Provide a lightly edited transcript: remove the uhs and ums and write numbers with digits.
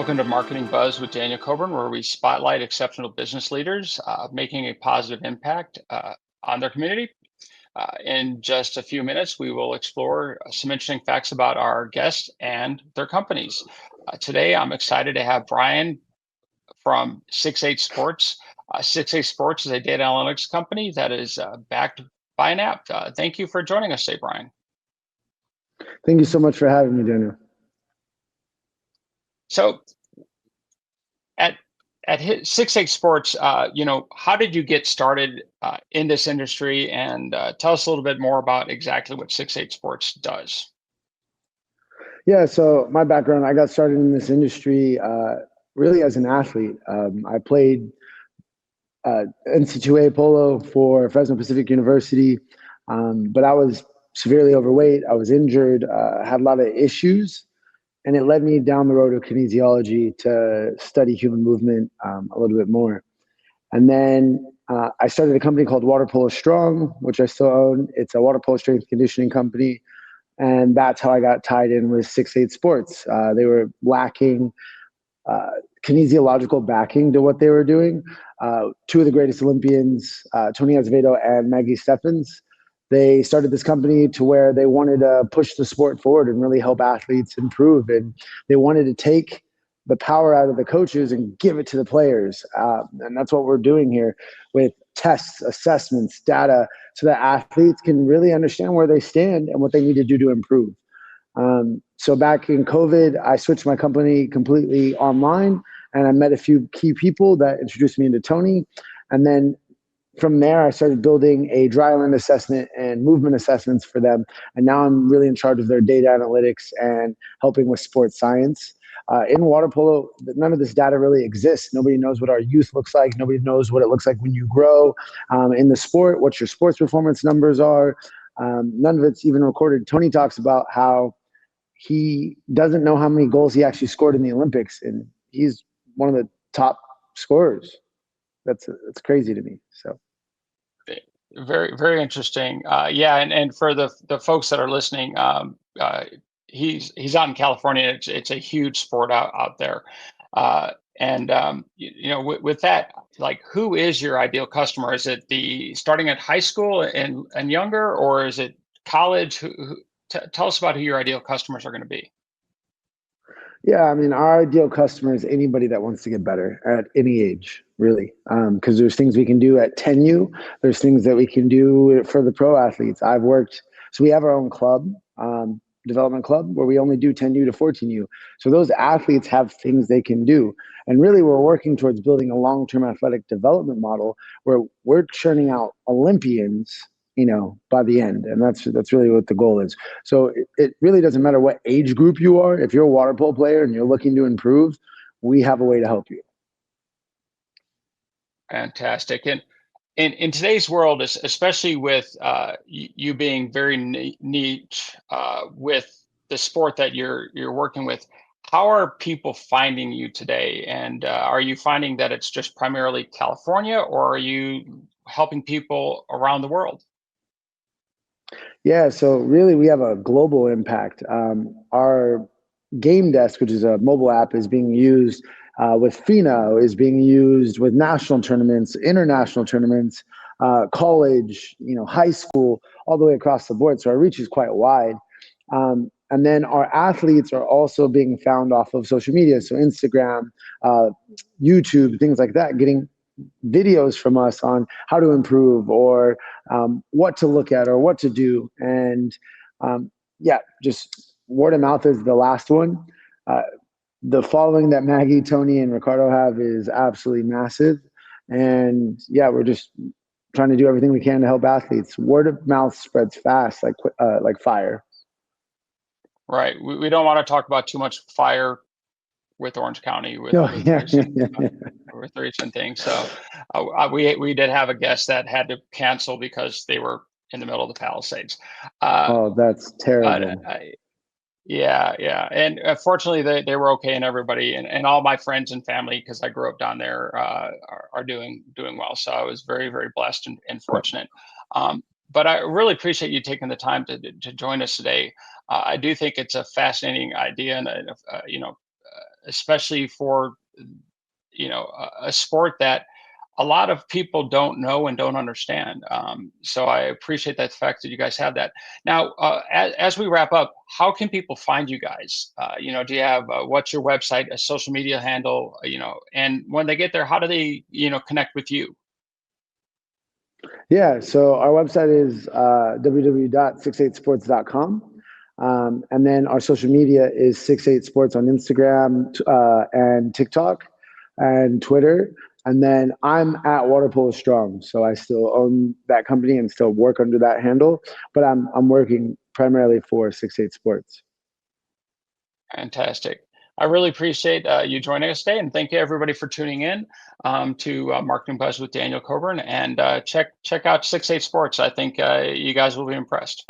Welcome to Marketing Buzz with Daniel Coburn, where we spotlight exceptional business leaders making a positive impact on their community. In just a few minutes, we will explore some interesting facts about our guests and their companies. Today, I'm excited to have Brian from 68 Sports. 68 Sports is a data analytics company that is backed by an app. Thank you for joining us today, Brian. Thank you so much for having me, Daniel. So at 68 Sports, how did you get started in this industry? And tell us a little bit more about exactly what 68 Sports does. Yeah, so my background, I got started in this industry really as an athlete. I played NC2A polo for Fresno Pacific University, but I was severely overweight. I was injured, had a lot of issues. And it led me down the road of kinesiology to study human movement a little bit more. And then I started a company called Water Polo Strong, which I still own. It's a water polo strength conditioning company. And that's how I got tied in with 68 Sports. They were lacking kinesiological backing to what they were doing. Two of the greatest Olympians, Tony Azevedo and Maggie Steffens, they started this company to where they wanted to push the sport forward and really help athletes improve. And they wanted to take the power out of the coaches and give it to the players. And that's what we're doing here with tests, assessments, data, so that athletes can really understand where they stand and what they need to do to improve. So back in COVID, I switched my company completely online, and I met a few key people that introduced me into Tony. And then from there, I started building a dry land assessment and movement assessments for them. And now I'm really in charge of their data analytics and helping with sports science. In water polo, none of this data really exists. Nobody knows what our youth looks like. Nobody knows what it looks like when you grow in the sport, what your sports performance numbers are. None of it's even recorded. Tony talks about how he doesn't know how many goals he actually scored in the Olympics, and he's one of the top scorers. That's crazy to me. So very, very interesting. And for the folks that are listening, he's out in California. It's a huge sport out there. With that, like, who is your ideal customer? Is it the starting at high school and younger, or is it college? Tell us about who your ideal customers are going to be. Yeah, I mean, our ideal customer is anybody that wants to get better at any age, really. Because there's things we can do at 10U. There's things that we can do for the pro athletes. So we have our own club, development club, where we only do 10U to 14U. So those athletes have things they can do. And really, we're working towards building a long-term athletic development model where we're churning out Olympians, by the end. And that's really what the goal is. So it really doesn't matter what age group you are. If you're a water polo player and you're looking to improve, we have a way to help you. Fantastic. And in today's world, especially with you being very niche with the sport that you're working with, how are people finding you today? And are you finding that it's just primarily California, or are you helping people around the world? Yeah, so really we have a global impact. Our Game Desk, which is a mobile app, is being used with FINA, is being used with national tournaments, international tournaments, college, high school, all the way across the board. So our reach is quite wide. And then our athletes are also being found off of social media, so Instagram, YouTube, things like that, getting videos from us on how to improve or what to look at or what to do. And just word of mouth is the last one. The following that Maggie, Tony, and Ricardo have is absolutely massive. And we're just trying to do everything we can to help athletes. Word of mouth spreads fast, like fire. Right. We don't want to talk about too much fire with Orange County with recent things. So we did have a guest that had to cancel because they were in the middle of the Palisades. That's terrible. And fortunately they were okay, and everybody and all my friends and family, because I grew up down there, are doing well. So I was very, very blessed and fortunate. But I really appreciate you taking the time to join us today. I do think it's a fascinating idea, and especially for a sport that a lot of people don't know and don't understand. So I appreciate that fact that you guys have that. Now, as we wrap up, how can people find you guys? Do you have what's your website, a social media handle? And when they get there, how do they connect with you? Yeah, so our website is www.68sports.com. And then our social media is 68sports on Instagram and TikTok and Twitter. And then I'm at Water Polo Strong, so I still own that company and still work under that handle. But I'm working primarily for 68 Sports. Fantastic. I really appreciate you joining us today, and thank you everybody for tuning in to Marketing Buzz with Daniel Coburn. And check out 68 Sports. I think you guys will be impressed.